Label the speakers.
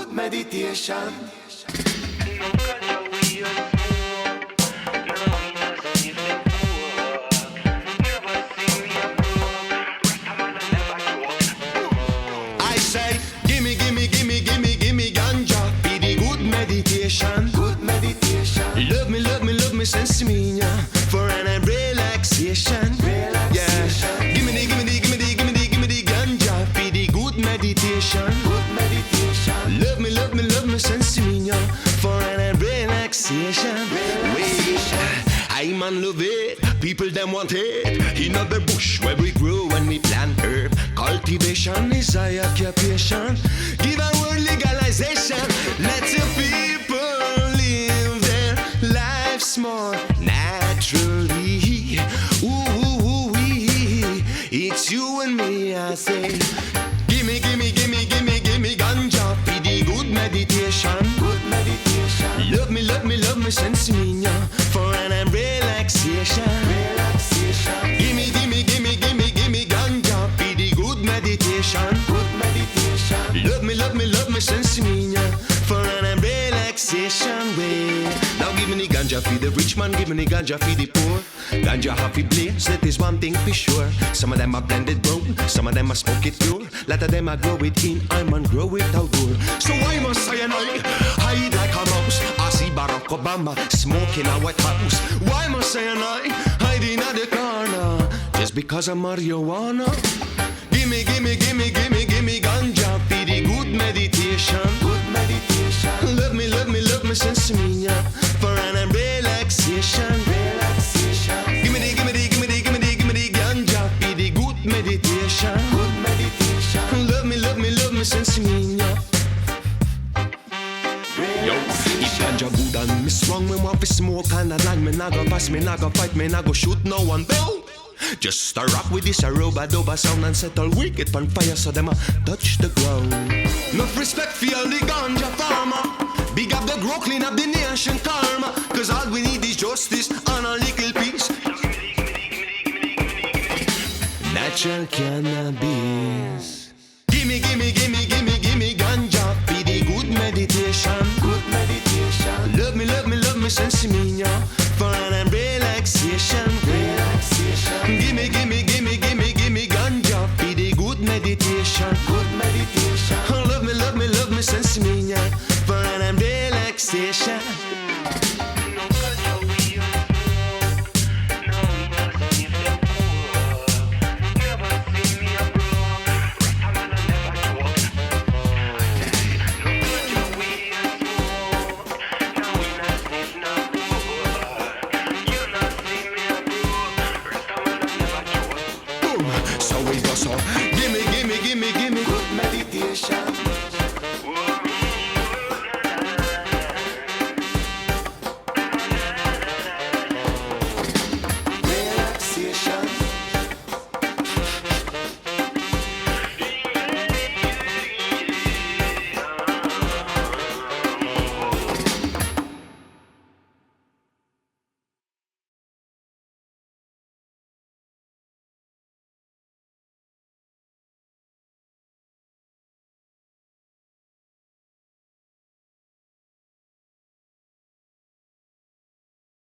Speaker 1: good meditation. I say, gimme ganja, be the good meditation. Good meditation. Love me, sense me, for an relaxation. Yeah. Gimme the ganja, be the good meditation. Good meditation. Love me, sense me, for an relaxation. I man love it, people them want it. In the bush where we grow and we plant herb. Cultivation is our occupation. Give a word legalization. Let the people live their lives more naturally. Ooh, it's you and me, I say. Gimme ganja, be the good meditation. Good meditation. Love me, sense me, for an relaxation. Gimme ganja, be the good meditation. Good meditation. Love me, sense me, for an relaxation way. Now give me the ganja for the rich man, give me the ganja for the poor. Ganja happy blaze, that is one thing for sure. Some of them are blended brown, some of them are smoke it pure. Lot of them are grow it in, I'm on grow it outdoor. So why must I hide like a mouse? I see Barack Obama smoking a White House. Why must I hide in the corner? Just because of marijuana? Gimme ganja, be the good meditation. Good meditation. Love me, sense me, for an relaxation. Gimme the ganja, be the good meditation. Good meditation. Love me, sense me, yo, if ganja good and me strong, me want to smoke and a line. Me nah go pass, me nah go fight, me nah go shoot no one. Bow. Just a rock with this aroba-doba sound and settle wicked on fire so them a touch the ground. Enough respect for all the ganja farmer. Big up the grow, clean up the nation karma. Cause all we need is justice and a little peace. Natural cannabis. Gimme ganja, be the good meditation. Good meditation. Love me, sense me, for an relaxation. Gimme ganja, be the good meditation. Good meditation. Love me, sense me, for an relaxation.